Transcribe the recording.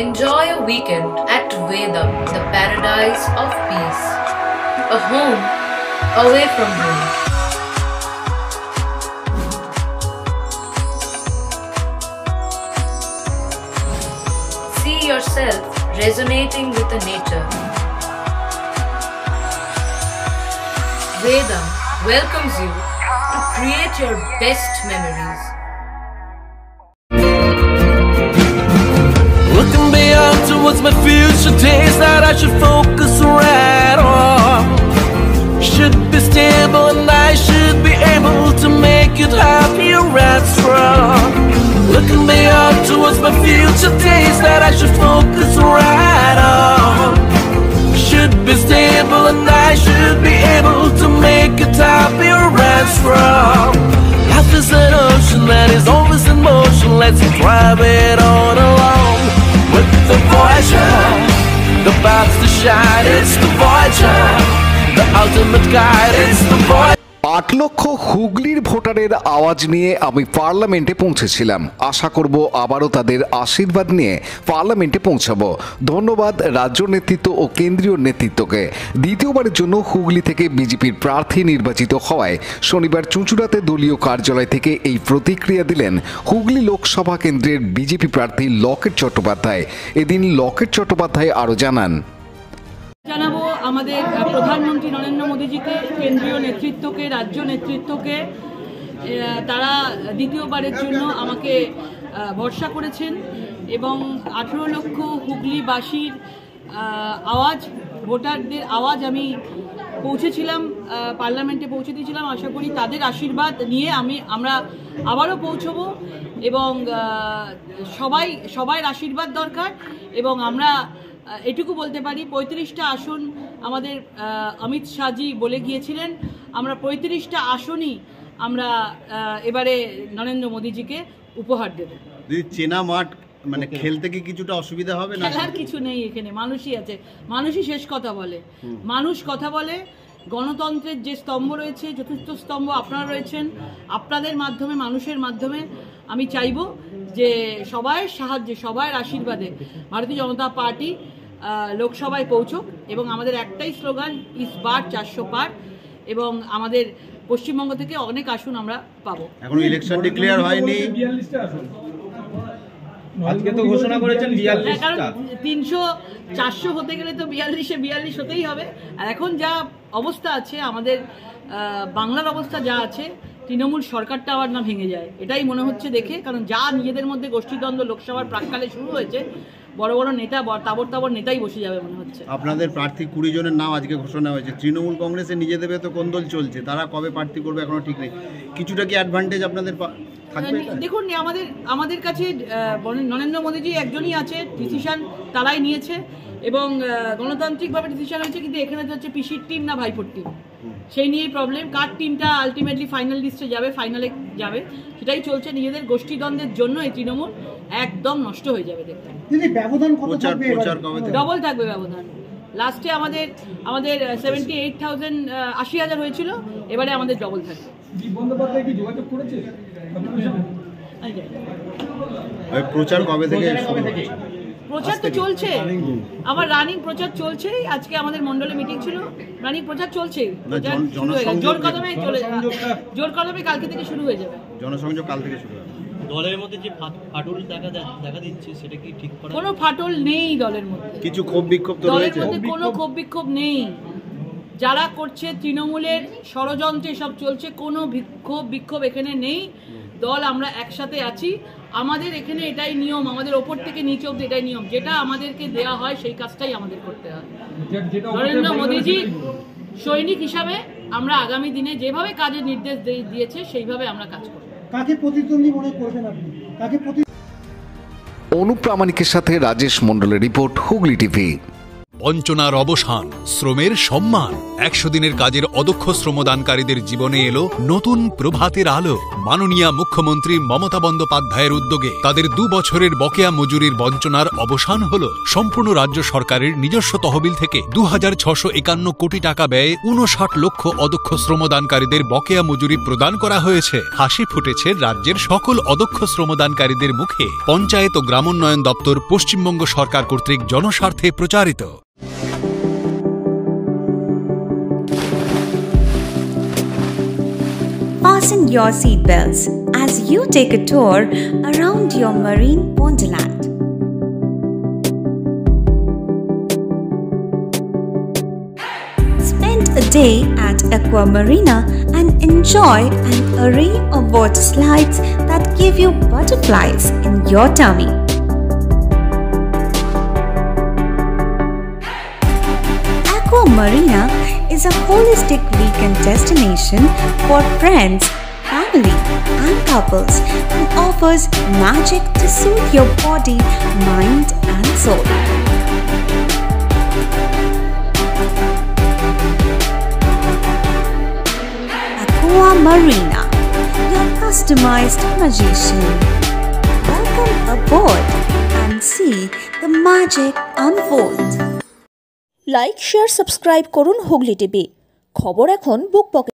Enjoy a weekend at Vedam, the paradise of peace. A home away from home. See yourself resonating with the nature. Vedam welcomes you to create your best memories. Looking beyond towards my future days that I should focus right on. Should be stable and I should be able to make it happier and strong. Looking beyond towards my future days that I should focus right on. Should be stable and I should be able to make it happier and strong. Life is an ocean that is always in motion. Let's drive it on along. With the Voyager, the paths to shine. It's the Voyager, the ultimate guide. It's the Voyager. 8 লক্ষ হুগলির ভোটারের আওয়াজ নিয়ে আমি পার্লামেন্টে পৌঁছেছিলাম। আশা করব আবারও তাদের আশীর্বাদ নিয়ে পার্লামেন্টে পৌঁছাবো। ধন্যবাদ রাজ্য নেতৃত্ব ও কেন্দ্রীয় নেতৃত্বকে। দ্বিতীয়বারের জন্য হুগলি থেকে বিজেপির প্রার্থী নির্বাচিত হওয়ায় শনিবার চুঁচুড়াতে দলীয় কার্যালয় থেকে এই প্রতিক্রিয়া দিলেন হুগলি লোকসভা কেন্দ্রের বিজেপি প্রার্থী লকেট চট্টোপাধ্যায়। এদিন লকেট চট্টোপাধ্যায় আরও জানান, জানাবো আমাদের প্রধানমন্ত্রী নরেন্দ্র মোদীজিকে, কেন্দ্রীয় নেতৃত্বকে, রাজ্য নেতৃত্বকে। তারা দ্বিতীয়বারের জন্য আমাকে ভরসা করেছেন এবং 18 লক্ষ হুগলিবাসীর আওয়াজ, ভোটারদের আওয়াজ আমি পৌঁছেছিলাম, পার্লামেন্টে পৌঁছে দিয়েছিলাম। আশা করি তাদের আশীর্বাদ নিয়ে আমরা আবারও পৌঁছবো এবং সবাই আশীর্বাদ দরকার। এবং আমরা এটুকু বলতে পারি 35টা আসন আমাদের অমিত শাহজি বলে গিয়েছিলেন, আমরা 35টা আসনই আমরা এবারে নরেন্দ্র মোদীজিকে উপহার দেব। চেনা মাঠ মানে খেলতে কি কিছুটা অসুবিধা হবে না? খেলার কিছু নেই, এখানে মানুষই আছে, মানুষই শেষ কথা বলে, মানুষ কথা বলে। গণতন্ত্রের যে স্তম্ভ রয়েছে, চতুর্থ স্তম্ভ আপনারা রয়েছেন, আপনাদের মাধ্যমে, মানুষের মাধ্যমে আমি চাইব যে সবাই সাহায্যে, সবার আশীর্বাদে ভারতীয় জনতা পার্টি লোকসভায় পৌঁছক। এবং আমাদের একটাই স্লোগান, ইস বার 400 পার। এবং আমাদের পশ্চিমবঙ্গ থেকে অনেক আসন আমরা পাবো। এখন ইলেকশন ডিক্লেয়ার হয়নি, আজকে তো ঘোষণা করেছেন 42টা, কারণ 300-400 হতে গেলে তো 42 হতেই হবে। আর এখন যা অবস্থা আছে আমাদের বাংলার অবস্থা যা আছে, তৃণমূল সরকারটা আবার না ভেঙে যায় এটাই মনে হচ্ছে দেখে। কারণ যা নিজেদের মধ্যে গোষ্ঠীদ্বন্দ্ব লোকসভার প্রাক্কালে শুরু হয়েছে, বড় বড় নেতা তাবর নেতাই বসে যাবে মনে হচ্ছে। আপনাদের প্রার্থী 20 জনের নাম আজকে ঘোষণা হয়েছে। তৃণমূল কংগ্রেসে নিজেদের তো কোন্দল চলছে, তারা কবে প্রার্থী করবে এখনো ঠিক নেই। কিছুটা কি অ্যাডভান্টেজ আপনাদের থাকবে? দেখুন, আমাদের কাছে নরেন্দ্র মোদীজি একজনই আছে, ডিসিশন তারাই নিয়েছে এবং গণতান্ত্রিকভাবে ডিসিশন হয়েছে। কিন্তু এখানে তো হচ্ছে পিসির টিম না ভাইপোর টিম, সেই নিয়েই প্রবলেম। কার টিমটা আলটিমেটলি ফাইনাল লিস্টে যাবে, ফাইনালে যাবে, সেটাই চলছে। নিজেদের গোষ্ঠীদ্বন্দ্বের জন্য এই তৃণমূল একদম নষ্ট হয়ে যাবে। দেখতে ডবল থাকবে ব্যবধান। লাস্টে আমাদের 80,000 হয়েছিল, এবারে আমাদের ডবল থাকবে। প্রচার কবে থেকে? প্রচার তো চলছে, আমার রানিং প্রচার চলছে। আজকে আমাদের মন্ডলে মিটিং ছিল, রানিং প্রচার চলছে, জোর কদমে কালকে থেকে শুরু হয়ে যাবে। জনসংযোগ কাল থেকে শুরু হবে। দলের মধ্যে যে ফাটল দেখা দিচ্ছে, সেটা কি ঠিক করা? কোনো ফাটল নেই দলের মধ্যে, কিছু ক্ষোভ বিক্ষোভ তো দলের রয়েছে। মধ্যে কোনো ক্ষোভ বিক্ষোভ নেই। যারা করছে তৃণমূলের ষড়যন্ত্রে সব চলছে, কোনো বিক্ষোভ এখানে নেই। দল আমরা একসাথে আছি। আমাদের এখানে এটাই নিয়ম, আমাদের ওপর থেকে নিচে অব্দি এটাই নিয়ম, যেটা আমাদেরকে দেয়া হয় সেই কাজটাই আমাদের করতে হয়। নরেন্দ্র মোদীজি সৈনিক হিসাবে আমরা আগামী দিনে যেভাবে কাজের নির্দেশ দিয়েছে সেইভাবে আমরা কাজ করব। কাকে প্রতিদ্বন্দ্বী মনে করবেন আপনি? অনুপ প্রামাণিকের সাথে রাজেশ মণ্ডলের রিপোর্ট, হুগলি টিভি। বঞ্চনার অবসান, শ্রমের সম্মান। 100 দিনের কাজের অদক্ষ শ্রমদানকারীদের জীবনে এলো নতুন প্রভাতের আলো। মাননীয় মুখ্যমন্ত্রী মমতা বন্দ্যোপাধ্যায়ের উদ্যোগে তাদের 2 বছরের বকেয়া মজুরির বঞ্চনার অবসান হল। সম্পূর্ণ রাজ্য সরকারের নিজস্ব তহবিল থেকে 2651 কোটি টাকা ব্যয়ে 59 লক্ষ অদক্ষ শ্রমদানকারীদের বকেয়া মজুরি প্রদান করা হয়েছে। হাসি ফুটেছে রাজ্যের সকল অদক্ষ শ্রমদানকারীদের মুখে। পঞ্চায়েত ও গ্রামোন্নয়ন দপ্তর, পশ্চিমবঙ্গ সরকার কর্তৃক জনস্বার্থে প্রচারিত। Fasten your seatbelts as you take a tour around your marine wonderland. Spend a day at Aqua Marina and enjoy an array of water slides that give you butterflies in your tummy. Aqua Marina is a holistic weekend destination for friends, family, and couples and offers magic to soothe your body, mind, and soul. Aqua Marina, your customized magician. Welcome aboard and see the magic unfold. Like, share, subscribe করুন Hooghly TV. খবর এখন বুক pocket.